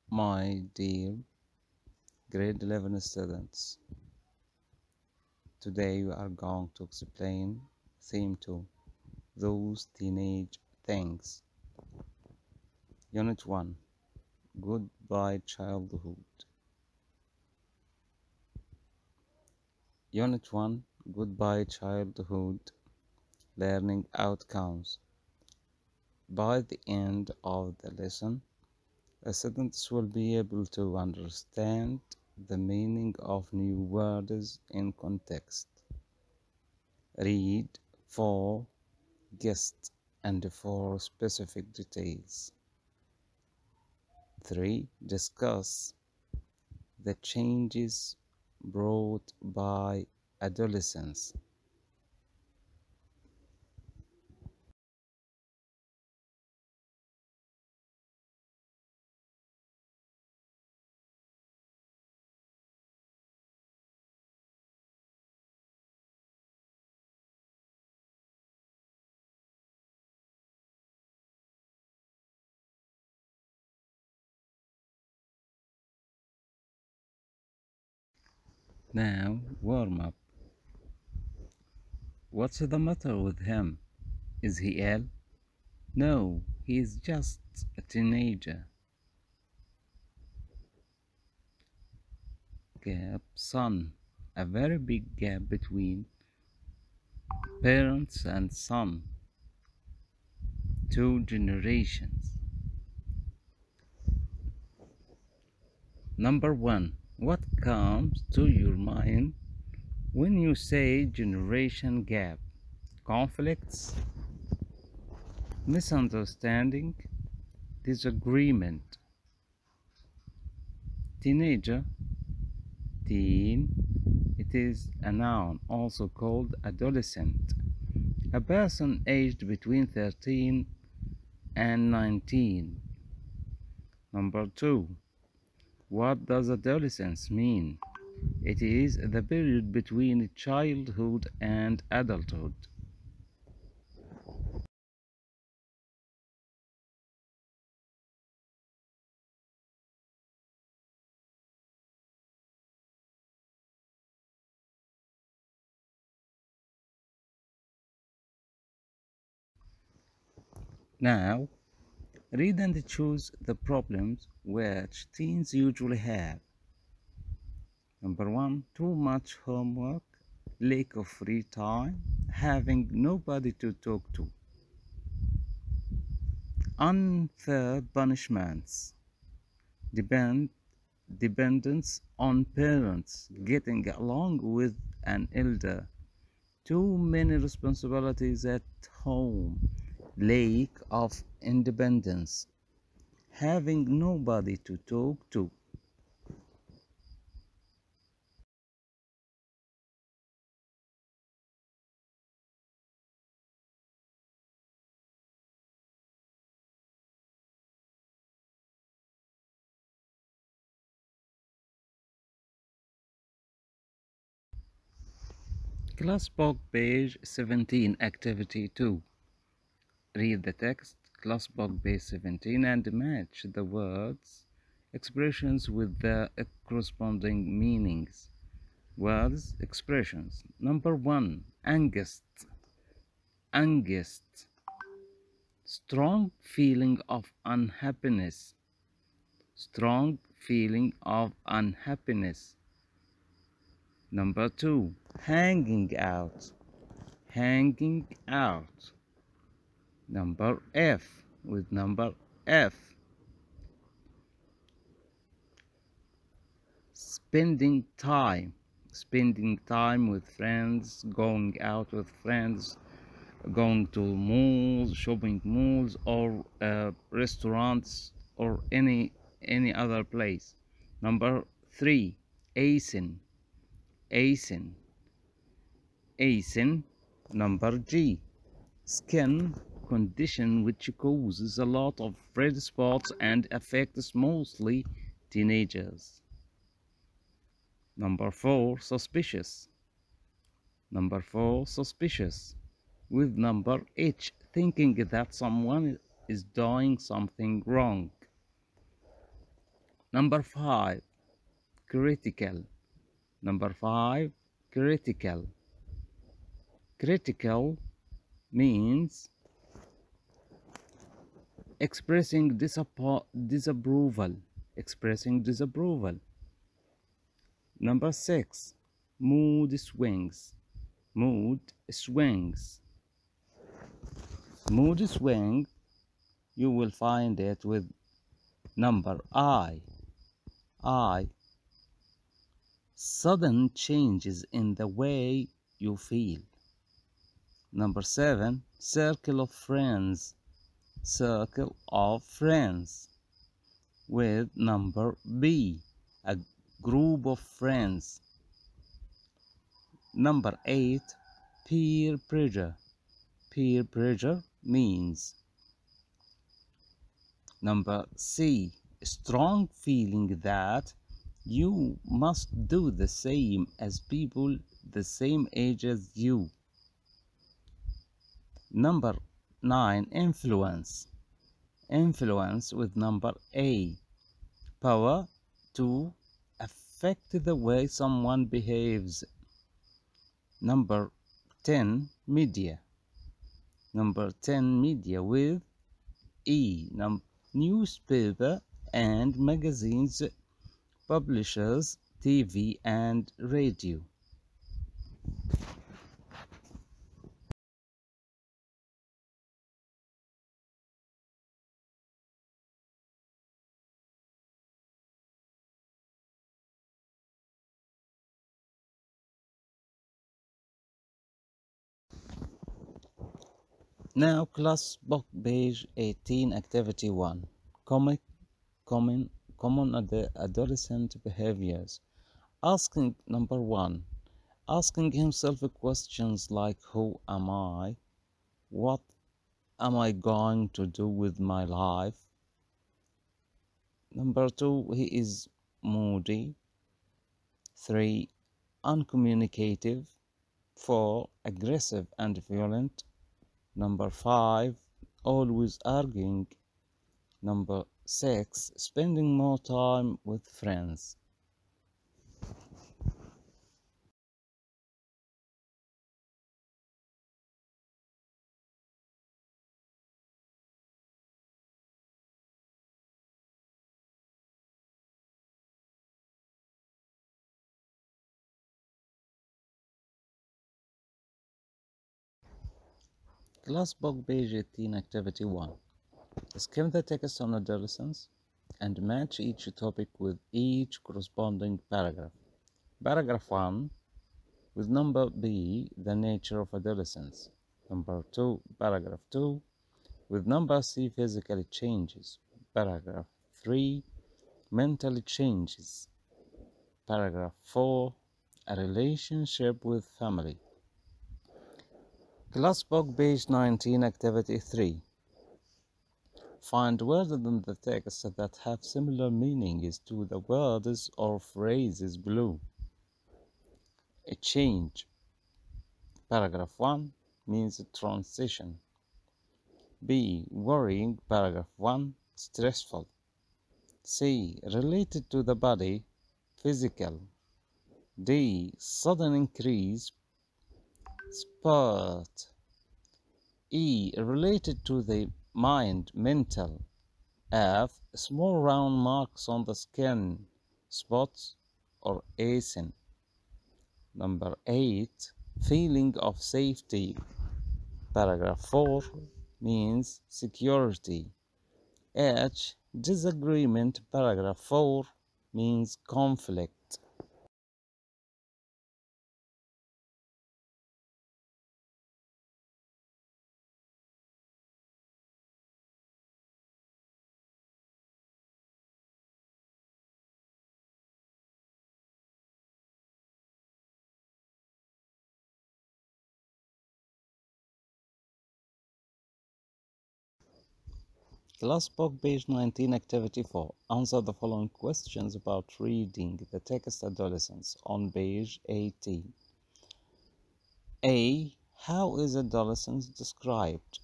My dear grade 11 students, today we are going to explain theme 2, those teenage things. Unit 1, Goodbye Childhood. Unit 1, Goodbye Childhood, Learning Outcomes. By the end of the lesson, the students will be able to understand the meaning of new words in context. Read for guests and for specific details. 3. Discuss the changes brought by adolescence. Now, warm up. What's the matter with him? Is he ill? No, he is just a teenager. Gap, son. A very big gap between parents and son. 2 generations. Number 1. What comes to your mind when you say generation gap? Conflicts, misunderstanding, disagreement. Teenager, teen, it is a noun, also called adolescent. A person aged between 13 and 19. Number 2. What does adolescence mean? It is the period between childhood and adulthood. Now, read and choose the problems which teens usually have. Number 1, too much homework, lack of free time, having nobody to talk to. Unfair punishments, dependence on parents, getting along with an elder, too many responsibilities at home, lack of independence, having nobody to talk to. Class book page 17, activity 2. Read the text, class book page 17, and match the words, expressions with the corresponding meanings. Words, expressions. Number 1, angst. Angst. Strong feeling of unhappiness. Strong feeling of unhappiness. Number 2, hanging out. Hanging out. Number F, with number F. Spending time. Spending time with friends, going out with friends, going to malls, shopping malls, or restaurants, or any other place. Number 3, acing. Acing. Acing. Number G, skin condition which causes a lot of red spots and affects mostly teenagers. Number 4, suspicious. Number 4, suspicious. With number H, thinking that someone is doing something wrong. Number 5, critical. Number 5, critical. Critical means expressing disapproval. Expressing disapproval. Number 6, mood swings. Mood swings. Mood swing, you will find it with number I. Sudden changes in the way you feel. Number 7, circle of friends. Circle of friends. With number B, a group of friends. Number 8, peer pressure. Peer pressure means number C, strong feeling that you must do the same as people the same age as you. Number 9, influence. Influence with number A, power to affect the way someone behaves. Number 10, media. Number 10, media with E, newspaper and magazines, publishers, TV and radio. Now class book page 18, activity 1. Common adolescent behaviors. Asking number 1. Asking himself questions like who am I? What am I going to do with my life? Number 2, he is moody. 3, uncommunicative. 4, aggressive and violent. Number 5, always arguing. Number 6, spending more time with friends. Class book page 18, activity 1. Skim the text on adolescence and match each topic with each corresponding paragraph. Paragraph 1 with number B, the nature of adolescence. Number 2, paragraph 2 with number C, physical changes. Paragraph 3, mental changes. Paragraph 4, a relationship with family. Class book page 19, activity 3. Find words in the text that have similar meanings to the words or phrases below. A change. Paragraph 1 means transition. B, worrying. Paragraph 1, stressful. C, related to the body, physical. D, sudden increase, spurt. E, related to the mind, mental. F, small round marks on the skin, spots or acne. Number 8, feeling of safety. Paragraph 4 means security. H, disagreement. Paragraph 4 means conflict. Class book page 19, activity 4. Answer the following questions about reading the text adolescence on page 18. A, how is adolescence described?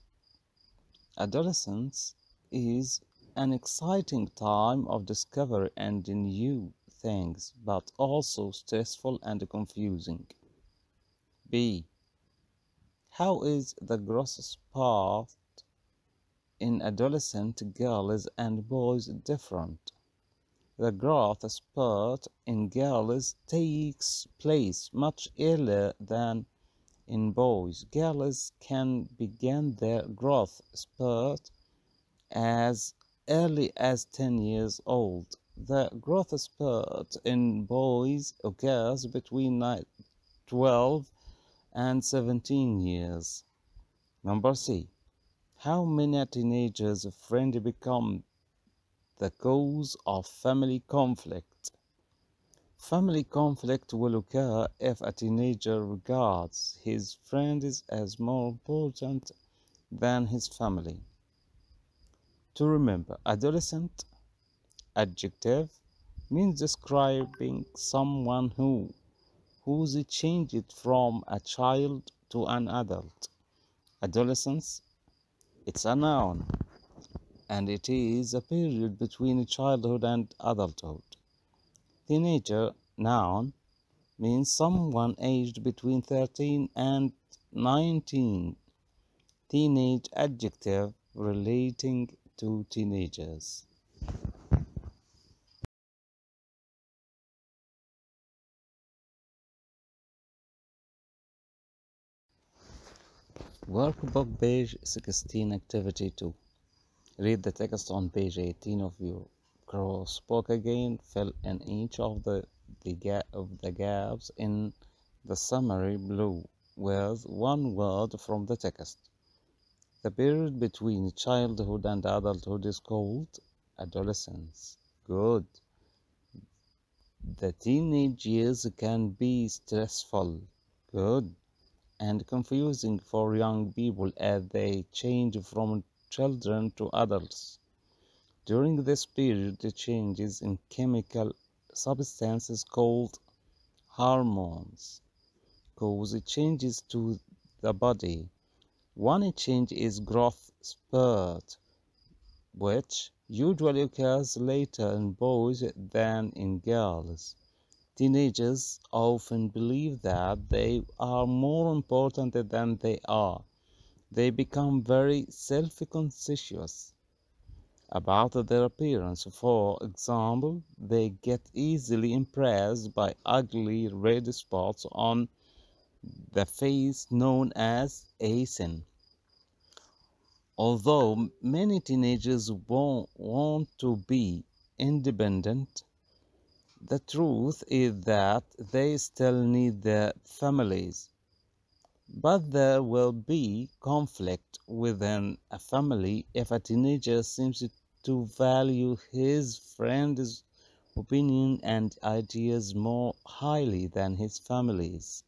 Adolescence is an exciting time of discovery and new things, but also stressful and confusing. B. How is the growth spurt in adolescent girls and boys different? The growth spurt in girls takes place much earlier than in boys. Girls can begin their growth spurt as early as 10 years old. The growth spurt in boys occurs between 12 and 17 years. Number C. How many teenagers' friends become the cause of family conflict? Family conflict will occur if a teenager regards his friends as more important than his family. To remember, adolescent adjective means describing someone who's changed from a child to an adult. Adolescence, it's a noun, and it is a period between childhood and adulthood. Teenager, noun, means someone aged between 13 and 19. Teenage adjective relating to teenagers. Workbook page 16, activity 2. Read the text on page 18 of your crossbook again. Fill in each of the gaps in the summary below with one word from the text. The period between childhood and adulthood is called adolescence. Good. The teenage years can be stressful. Good. And confusing for young people as they change from children to adults. During this period, the changes in chemical substances called hormones cause changes to the body. One change is growth spurt, which usually occurs later in boys than in girls. Teenagers often believe that they are more important than they are. They become very self-conscious about their appearance. For example, they get easily impressed by ugly red spots on the face known as acne. Although many teenagers want to be independent, the truth is that they still need their families. But there will be conflict within a family if a teenager seems to value his friend's opinion and ideas more highly than his family's.